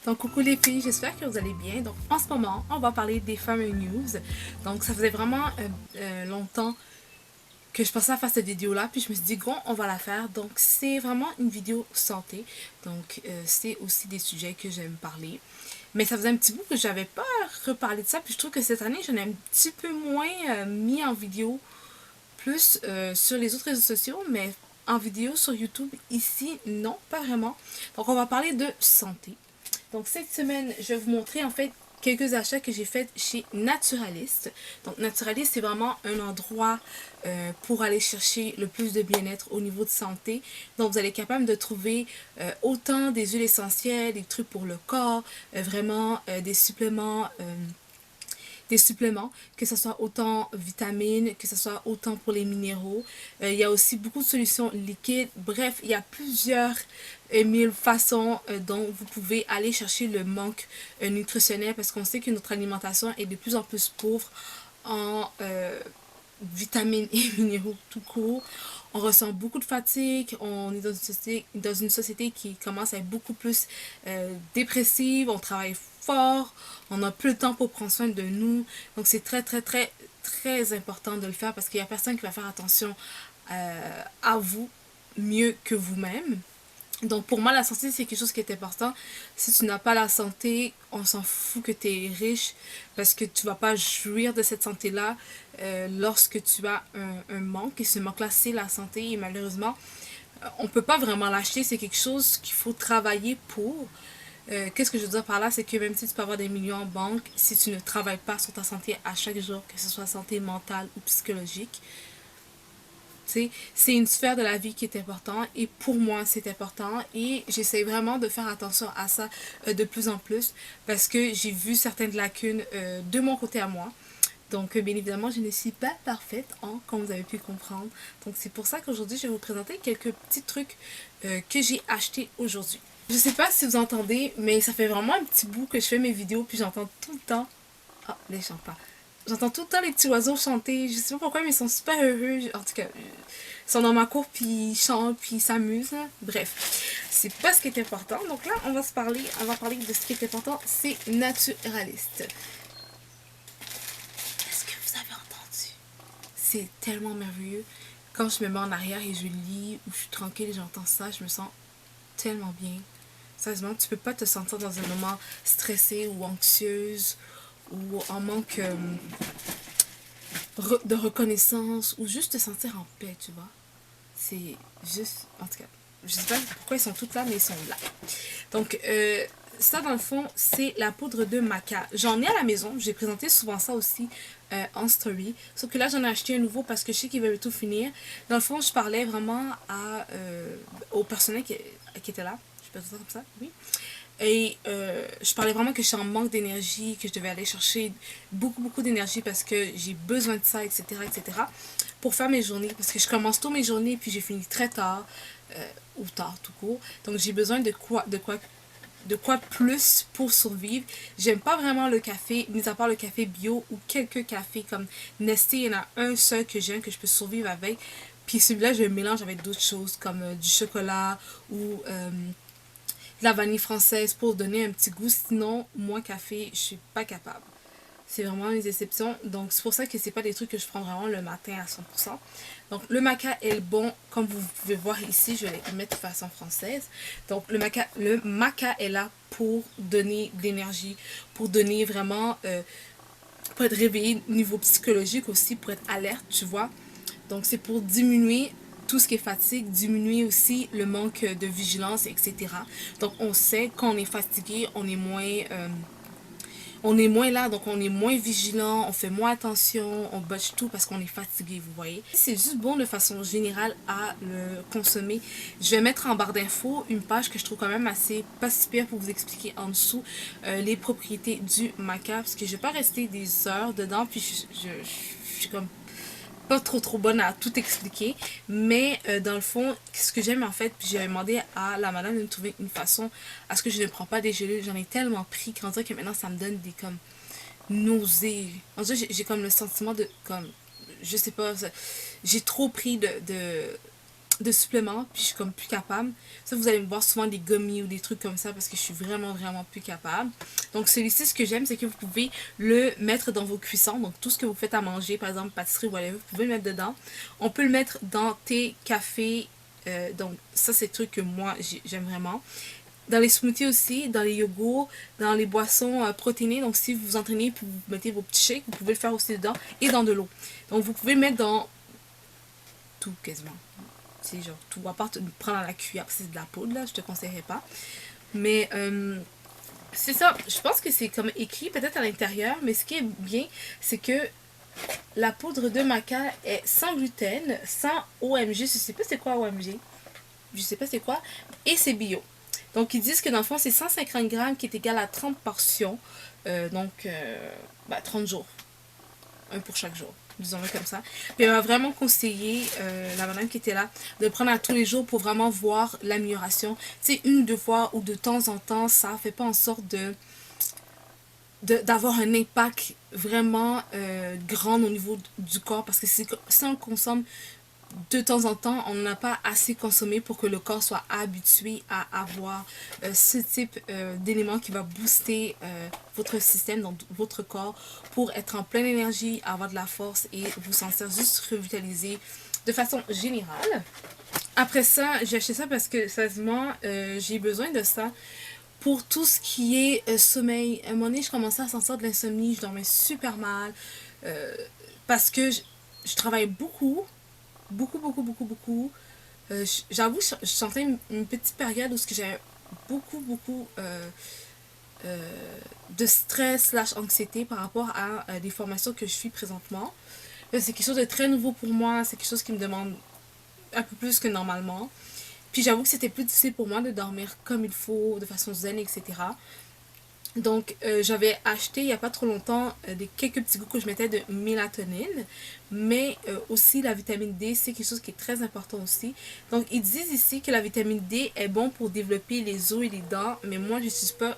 Donc coucou les filles, j'espère que vous allez bien. Donc en ce moment, on va parler des Family News. Donc ça faisait vraiment longtemps que je pensais à faire cette vidéo là, puis je me suis dit bon, on va la faire. Donc c'est vraiment une vidéo santé. Donc c'est aussi des sujets que j'aime parler. Mais ça faisait un petit bout que j'avais pas reparlé de ça, puis je trouve que cette année j'en ai un petit peu moins mis en vidéo, plus sur les autres réseaux sociaux, mais en vidéo sur YouTube, ici, non, pas vraiment. Donc on va parler de santé. Donc cette semaine, je vais vous montrer en fait quelques achats que j'ai faits chez Naturalist. Donc Naturalist, c'est vraiment un endroit pour aller chercher le plus de bien-être au niveau de santé. Donc vous allez être capable de trouver autant des huiles essentielles, des trucs pour le corps, vraiment des suppléments, que ce soit autant vitamines, que ce soit autant pour les minéraux. Il y a aussi beaucoup de solutions liquides. Bref, il y a plusieurs mille façons dont vous pouvez aller chercher le manque nutritionnel parce qu'on sait que notre alimentation est de plus en plus pauvre en vitamines et minéraux tout court. On ressent beaucoup de fatigue, on est dans une société qui commence à être beaucoup plus dépressive, on travaille fort, on n'a plus le temps pour prendre soin de nous. Donc c'est très important de le faire parce qu'il n'y a personne qui va faire attention à vous mieux que vous-même. Donc pour moi, la santé, c'est quelque chose qui est important. Si tu n'as pas la santé, on s'en fout que tu es riche parce que tu vas pas jouir de cette santé-là lorsque tu as un manque. Et ce manque-là, c'est la santé. Et malheureusement, on peut pas vraiment l'acheter. C'est quelque chose qu'il faut travailler pour. Qu'est-ce que je veux dire par là? C'est que même si tu peux avoir des millions en banque, si tu ne travailles pas sur ta santé à chaque jour, que ce soit santé mentale ou psychologique, c'est une sphère de la vie qui est importante et pour moi c'est important et j'essaie vraiment de faire attention à ça de plus en plus parce que j'ai vu certaines lacunes de mon côté à moi. Donc bien évidemment je ne suis pas parfaite comme vous avez pu comprendre. Donc c'est pour ça qu'aujourd'hui je vais vous présenter quelques petits trucs que j'ai achetés aujourd'hui. Je sais pas si vous entendez mais ça fait vraiment un petit bout que je fais mes vidéos puis j'entends tout le temps... Oh, les chanteurs. J'entends tout le temps les petits oiseaux chanter. Je sais pas pourquoi, mais ils sont super heureux. En tout cas, ils sont dans ma cour, puis ils chantent, puis ils s'amusent. Bref, c'est pas ce qui est important. Donc là, on va parler de ce qui est important. C'est naturaliste. Est-ce que vous avez entendu? C'est tellement merveilleux. Quand je me mets en arrière et je lis, ou je suis tranquille et j'entends ça, je me sens tellement bien. Sérieusement, tu peux pas te sentir dans un moment stressé ou anxieuse ou en manque de reconnaissance ou juste te sentir en paix, tu vois. C'est juste, en tout cas, je sais pas pourquoi ils sont tous là, mais ils sont là. Donc, ça dans le fond, c'est la poudre de maca. J'en ai à la maison, j'ai présenté souvent ça aussi en story. Sauf que là, j'en ai acheté un nouveau parce que je sais qu'il va tout finir. Dans le fond, je parlais vraiment au personnel qui était là. Je peux dire ça comme ça, oui. Et je parlais vraiment que je suis en manque d'énergie, que je devais aller chercher beaucoup d'énergie parce que j'ai besoin de ça, etc. Pour faire mes journées. Parce que je commence tôt mes journées puis j'ai fini très tard, ou tard tout court. Donc j'ai besoin de quoi plus pour survivre. J'aime pas vraiment le café, mis à part le café bio ou quelques cafés comme Nestlé. Il y en a un seul que j'aime, que je peux survivre avec. Puis celui-là, je le mélange avec d'autres choses comme du chocolat ou de la vanille française pour donner un petit goût. Sinon, moi, café, je suis pas capable. C'est vraiment une exception. Donc, c'est pour ça que c'est pas des trucs que je prends vraiment le matin à 100%. Donc, le maca est bon. Comme vous pouvez voir ici, je vais le mettre de façon française. Donc, le maca est là pour donner de l'énergie, pour donner vraiment, pour être réveillé au niveau psychologique aussi, pour être alerte, tu vois. Donc, c'est pour diminuer tout ce qui est fatigue, diminuer aussi le manque de vigilance, etc. Donc, on sait quand on est fatigué, on est moins là, donc on est moins vigilant, on fait moins attention, on botche tout parce qu'on est fatigué, vous voyez. C'est juste bon de façon générale à le consommer. Je vais mettre en barre d'infos une page que je trouve quand même assez pas si pire pour vous expliquer en dessous les propriétés du maca, parce que je vais pas rester des heures dedans, puis je suis comme pas trop bonne à tout expliquer, mais dans le fond, ce que j'aime en fait, puis j'ai demandé à la madame de me trouver une façon à ce que je ne prends pas des gélules. J'en ai tellement pris qu'en dirait que maintenant ça me donne des comme nausées. En dirait j'ai comme le sentiment de comme je sais pas, j'ai trop pris de suppléments, puis je suis comme plus capable. Ça, vous allez me voir souvent des gummies ou des trucs comme ça parce que je suis vraiment, vraiment plus capable. Donc, celui-ci, ce que j'aime, c'est que vous pouvez le mettre dans vos cuissons. Donc, tout ce que vous faites à manger, par exemple, pâtisserie, whatever, vous pouvez le mettre dedans. On peut le mettre dans thé, café. Donc, ça, c'est le truc que moi, j'aime vraiment. Dans les smoothies aussi, dans les yogourts, dans les boissons protéinées. Donc, si vous vous entraînez puis vous mettez vos petits shakes, vous pouvez le faire aussi dedans et dans de l'eau. Donc, vous pouvez le mettre dans tout quasiment. C'est genre tout, à part prendre à la cuillère, c'est de la poudre là, je te conseillerais pas. Mais c'est ça, je pense que c'est comme écrit peut-être à l'intérieur, mais ce qui est bien, c'est que la poudre de maca est sans gluten, sans OMG, je sais pas c'est quoi OMG, je sais pas c'est quoi, et c'est bio. Donc ils disent que dans le fond c'est 150 grammes qui est égal à 30 portions, donc 30 jours, un pour chaque jour, disons-le comme ça. Puis elle m'a vraiment conseillé, la madame qui était là, de prendre à tous les jours pour vraiment voir l'amélioration. Tu sais, une ou deux fois ou de temps en temps, ça fait pas en sorte d'avoir un impact vraiment grand au niveau du corps, parce que si on consomme de temps en temps, on n'a pas assez consommé pour que le corps soit habitué à avoir ce type d'élément qui va booster votre système, donc votre corps, pour être en pleine énergie, avoir de la force et vous sentir juste revitalisé de façon générale. Après ça, j'ai acheté ça parce que sérieusement, j'ai besoin de ça pour tout ce qui est sommeil. À un moment donné, je commençais à sentir de l'insomnie, je dormais super mal parce que je travaille beaucoup, beaucoup, beaucoup, beaucoup, beaucoup. J'avoue, je sentais une petite période où j'avais beaucoup, beaucoup de stress slash anxiété par rapport à des formations que je suis présentement. C'est quelque chose de très nouveau pour moi, c'est quelque chose qui me demande un peu plus que normalement. Puis j'avoue que c'était plus difficile pour moi de dormir comme il faut, de façon zen, etc. Donc, j'avais acheté il n'y a pas trop longtemps quelques petits goûts que je mettais de mélatonine, mais aussi la vitamine D, c'est quelque chose qui est très important aussi. Donc, ils disent ici que la vitamine D est bon pour développer les os et les dents, mais moi, je n'utilise pas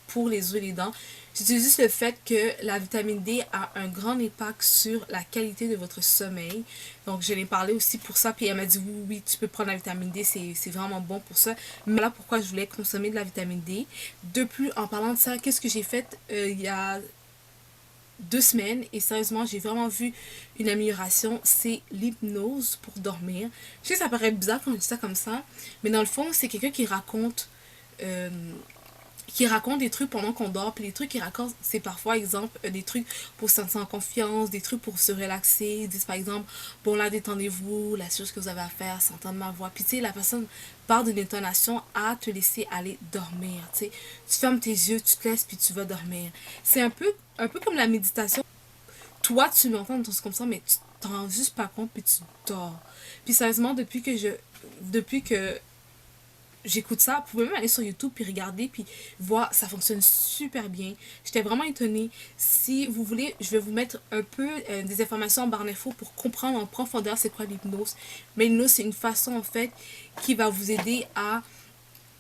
pour les os et les dents. J'utilise juste le fait que la vitamine D a un grand impact sur la qualité de votre sommeil. Donc, je l'ai parlé aussi pour ça. Puis, elle m'a dit oui, oui, tu peux prendre la vitamine D, c'est vraiment bon pour ça. Mais voilà pourquoi je voulais consommer de la vitamine D. De plus, en parlant de ça, qu'est-ce que j'ai fait il y a 2 semaines et sérieusement j'ai vraiment vu une amélioration, c'est l'hypnose pour dormir. Je sais que ça paraît bizarre quand je dis ça comme ça, mais dans le fond c'est quelqu'un euh, qui raconte des trucs pendant qu'on dort. Puis les trucs qu'il raconte, c'est parfois, exemple, des trucs pour se sentir en confiance, des trucs pour se relaxer. Ils disent par exemple, bon là, détendez-vous, la chose que vous avez à faire, c'est entendre ma voix. Puis tu sais, la personne part d'une intonation à te laisser aller dormir. Tu sais, tu fermes tes yeux, tu te laisses, puis tu vas dormir. C'est un peu comme la méditation. Toi, tu m'entends dans ton comme ça, mais tu t'en rends juste pas compte, puis tu dors. Puis sérieusement, depuis que j'écoute ça, vous pouvez même aller sur YouTube puis regarder puis voir, ça fonctionne super bien. J'étais vraiment étonnée. Si vous voulez, je vais vous mettre un peu des informations en barre d'infos pour comprendre en profondeur c'est quoi l'hypnose. Mais l'hypnose, c'est une façon en fait qui va vous aider à...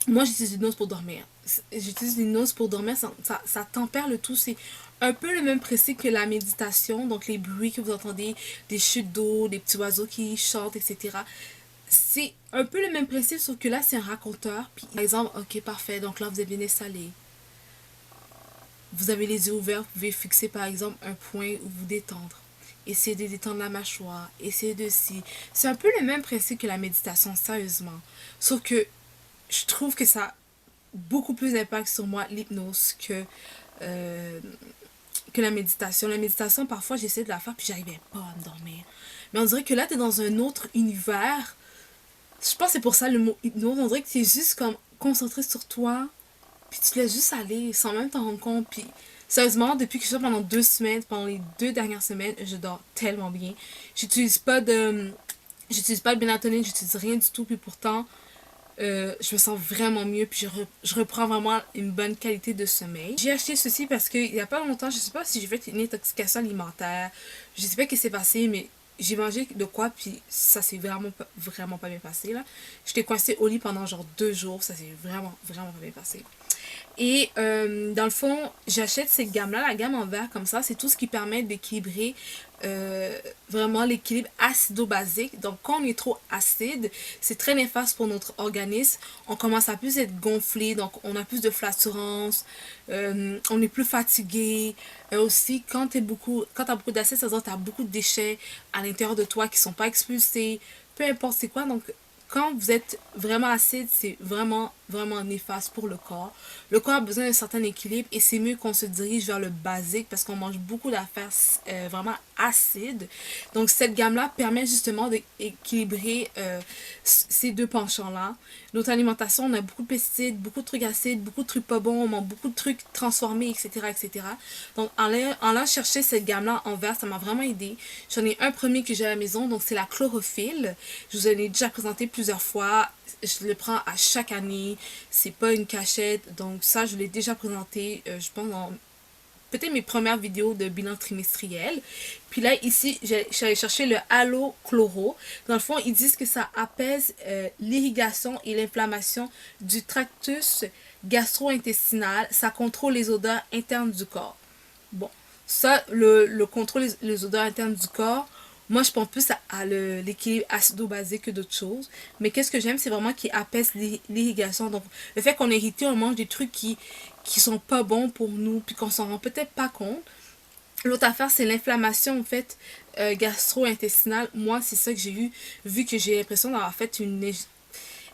Moi, j'utilise l'hypnose pour dormir. J'utilise l'hypnose pour dormir, ça tempère le tout. C'est un peu le même principe que la méditation, donc les bruits que vous entendez, des chutes d'eau, des petits oiseaux qui chantent, etc. C'est un peu le même principe, sauf que là, c'est un raconteur. Puis, par exemple, ok, parfait, donc là, vous avez bien installé. Vous avez les yeux ouverts, vous pouvez fixer, par exemple, un point où vous détendre. Essayez de détendre la mâchoire, essayez de si. C'est un peu le même principe que la méditation, sérieusement. Sauf que je trouve que ça a beaucoup plus d'impact sur moi, l'hypnose, euh, que la méditation. La méditation, parfois, j'essaie de la faire, puis j'arrivais pas à me dormir. Mais on dirait que là, t'es dans un autre univers. Je pense que c'est pour ça le mot hypnose. On dirait que tu es juste comme concentré sur toi. Puis tu te laisses juste aller sans même t'en rendre compte. Puis sérieusement, depuis que je suis pendant 2 semaines, pendant les 2 dernières semaines, je dors tellement bien. J'utilise pas de. J'utilise pas de mélatonine, j'utilise rien du tout. Puis pourtant, je me sens vraiment mieux. Puis je reprends vraiment une bonne qualité de sommeil. J'ai acheté ceci parce qu'il y a pas longtemps, je sais pas si j'ai fait une intoxication alimentaire. Je sais pas ce qui s'est passé, mais j'ai mangé de quoi, puis ça s'est vraiment pas bien passé, là. J'étais coincée au lit pendant genre 2 jours, ça s'est vraiment, vraiment pas bien passé. Et dans le fond, j'achète cette gamme-là, la gamme en vert comme ça. C'est tout ce qui permet d'équilibrer vraiment l'équilibre acido-basique. Donc quand on est trop acide, c'est très néfaste pour notre organisme. On commence à plus être gonflé, donc on a plus de flatulence, on est plus fatigué. Aussi, quand tu as beaucoup d'acide, ça veut dire que tu as beaucoup de déchets à l'intérieur de toi qui sont pas expulsés. Peu importe c'est quoi, donc quand vous êtes vraiment acide, c'est vraiment, vraiment néfaste pour le corps. Le corps a besoin d'un certain équilibre et c'est mieux qu'on se dirige vers le basique parce qu'on mange beaucoup d'affaires vraiment acides. Donc, cette gamme-là permet justement d'équilibrer ces deux penchants-là. Notre alimentation, on a beaucoup de pesticides, beaucoup de trucs acides, beaucoup de trucs pas bons, on mange beaucoup de trucs transformés, etc. etc. Donc, en allant chercher cette gamme-là en vert, ça m'a vraiment aidé. J'en ai un premier que j'ai à la maison, donc c'est la chlorophylle. Je vous en ai déjà présenté plusieurs fois. Je le prends à chaque année. C'est pas une cachette. Donc ça, je l'ai déjà présenté, je pense, dans peut-être mes premières vidéos de bilan trimestriel. Puis là, ici, j'allais chercher le Halo Chloro. Dans le fond, ils disent que ça apaise l'irrigation et l'inflammation du tractus gastro-intestinal. Ça contrôle les odeurs internes du corps. Bon, ça, le contrôle les odeurs internes du corps, moi, je pense plus à l'équilibre acido-basique que d'autres choses. Mais qu'est-ce que j'aime, c'est vraiment qu'il apaise l'irrigation. Donc, le fait qu'on est irrité, on mange des trucs qui sont pas bons pour nous, puis qu'on s'en rend peut-être pas compte. L'autre affaire, c'est l'inflammation, en fait, gastro-intestinale. Moi, c'est ça que j'ai eu, vu que j'ai l'impression d'avoir fait une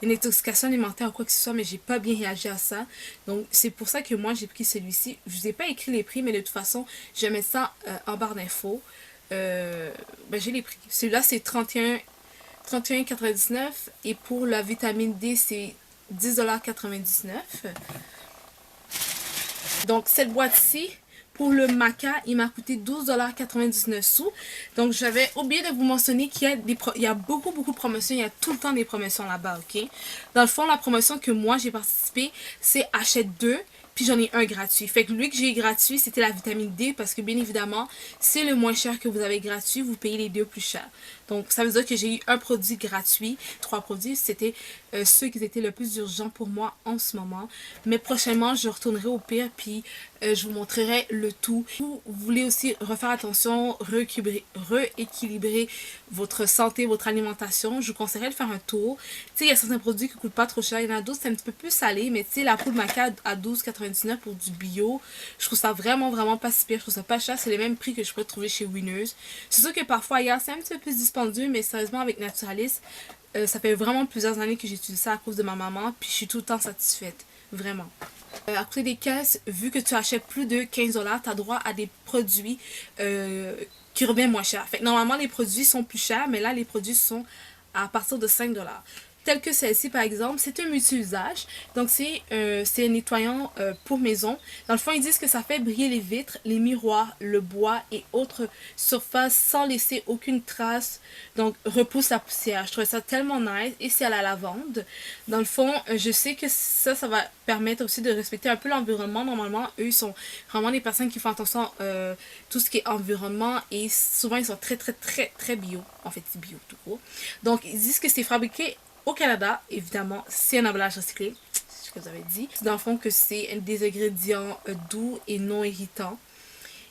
intoxication alimentaire ou quoi que ce soit, mais j'ai pas bien réagi à ça. Donc, c'est pour ça que moi, j'ai pris celui-ci. Je vous ai pas écrit les prix, mais de toute façon, je vais mettre ça en barre d'infos. J'ai les prix. Celui-là, c'est 31,99 et pour la vitamine D, c'est 10,99 $. Donc, cette boîte-ci, pour le maca, il m'a coûté 12,99 $. Donc, j'avais oublié de vous mentionner qu'il y a beaucoup de promotions. Il y a tout le temps des promotions là-bas, ok? Dans le fond, la promotion que moi, j'ai participé, c'est achète 2, puis j'en ai un gratuit. Fait que lui que j'ai gratuit, c'était la vitamine D, parce que bien évidemment, c'est le moins cher que vous avez gratuit, vous payez les deux plus cher. Donc, ça veut dire que j'ai eu un produit gratuit, 3 produits. C'était ceux qui étaient le plus urgents pour moi en ce moment. Mais prochainement, je retournerai au pire, puis je vous montrerai le tout. Si vous voulez aussi refaire attention, rééquilibrer votre santé, votre alimentation, je vous conseillerais de faire un tour. Tu sais, il y a certains produits qui ne coûtent pas trop cher. Il y en a d'autres, c'est un petit peu plus salé, mais tu sais, la poudre maca à 12,99 pour du bio, je trouve ça vraiment, vraiment pas si pire. Je trouve ça pas cher. C'est les mêmes prix que je pourrais trouver chez Winners. C'est sûr que parfois, ailleurs, c'est un petit peu plus dispendieux, mais sérieusement, avec Naturalis, ça fait vraiment plusieurs années que j'utilise ça à cause de ma maman, puis je suis tout le temps satisfaite. Vraiment. À côté des caisses, vu que tu achètes plus de 15 $, tu as droit à des produits qui reviennent moins cher. Fait que normalement, les produits sont plus chers, mais là, les produits sont à partir de 5 $. Tel que celle-ci, par exemple, c'est un multi-usage. Donc, c'est un nettoyant pour maison. Dans le fond, ils disent que ça fait briller les vitres, les miroirs, le bois et autres surfaces sans laisser aucune trace. Donc, repousse la poussière. Je trouvais ça tellement nice. Et c'est à la lavande. Dans le fond, je sais que ça va permettre aussi de respecter un peu l'environnement. Normalement, eux, ils sont vraiment des personnes qui font attention à tout ce qui est environnement. Et souvent, ils sont très, très, très, très bio. En fait, c'est bio tout court. Donc, ils disent que c'est fabriqué au Canada, évidemment, c'est un emballage recyclé, c'est ce que vous avez dit. Dans le fond, que c'est des ingrédients doux et non irritants.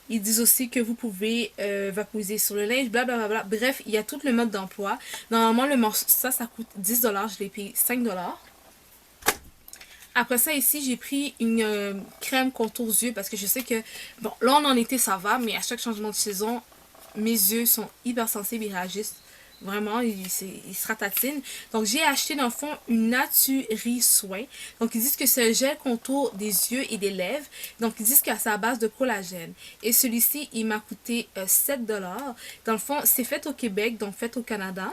Ils disent aussi que vous pouvez vaporiser sur le linge, blablabla. Bref, il y a tout le mode d'emploi. Normalement, le morceau, ça coûte 10 $. Je l'ai payé 5 $. Après ça, ici, j'ai pris une crème contour yeux parce que je sais que, bon, là, on en été, ça va, mais à chaque changement de saison, mes yeux sont hyper sensibles, ils réagissent. Vraiment, il se ratatine. Donc, j'ai acheté dans le fond une Naturi Soin. Donc, ils disent que c'est un gel contour des yeux et des lèvres. Donc, ils disent que c'est à base de collagène. Et celui-ci, il m'a coûté 7 $. Dans le fond, c'est fait au Québec, donc fait au Canada.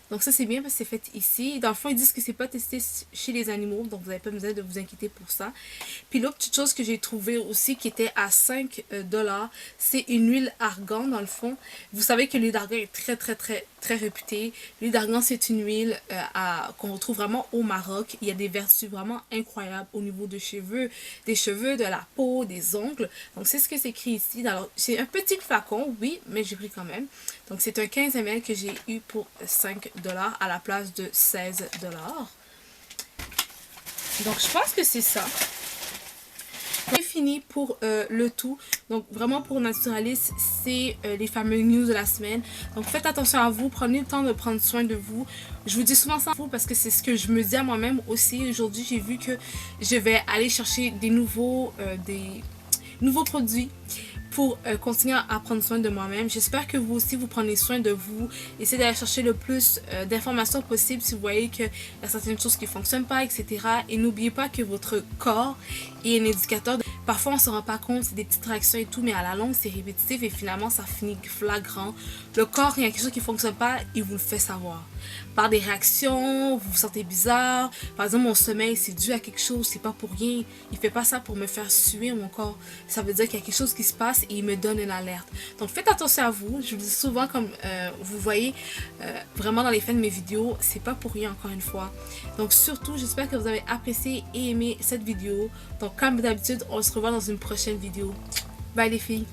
Donc ça c'est bien parce que c'est fait ici. Dans le fond ils disent que c'est pas testé chez les animaux. Donc vous n'avez pas besoin de vous inquiéter pour ça. Puis l'autre petite chose que j'ai trouvé aussi qui était à 5 $. C'est une huile argan dans le fond. Vous savez que l'huile d'argan est très très très très réputée. L'huile d'argan c'est une huile qu'on retrouve vraiment au Maroc. Il y a des vertus vraiment incroyables au niveau des cheveux, de la peau, des ongles. Donc c'est ce que c'est écrit ici. C'est un petit flacon, oui, mais j'ai pris quand même. Donc c'est un 15 ml que j'ai eu pour 5 $ à la place de 16 $. Donc je pense que c'est ça. fini pour le tout. Donc vraiment pour Naturaliste, c'est les fameux news de la semaine. Donc faites attention à vous, prenez le temps de prendre soin de vous. Je vous dis souvent ça parce que c'est ce que je me dis à moi-même aussi. Aujourd'hui, j'ai vu que je vais aller chercher des nouveaux produits pour continuer à prendre soin de moi-même. J'espère que vous aussi vous prenez soin de vous. Essayez d'aller chercher le plus d'informations possible si vous voyez qu'il y a certaines choses qui ne fonctionnent pas, etc. Et n'oubliez pas que votre corps est un indicateur. Parfois on ne se rend pas compte, c'est des petites réactions et tout, mais à la longue c'est répétitif et finalement ça finit flagrant. Le corps, il y a quelque chose qui ne fonctionne pas, il vous le fait savoir. Par des réactions, vous vous sentez bizarre. Par exemple, mon sommeil, c'est dû à quelque chose, c'est pas pour rien. Il fait pas ça pour me faire suer mon corps. Ça veut dire qu'il y a quelque chose qui se passe et il me donne une alerte. Donc faites attention à vous. Je vous dis souvent, comme vous voyez vraiment dans les fins de mes vidéos, c'est pas pour rien encore une fois. Donc surtout, j'espère que vous avez apprécié et aimé cette vidéo. Donc comme d'habitude, on se revoit dans une prochaine vidéo. Bye les filles!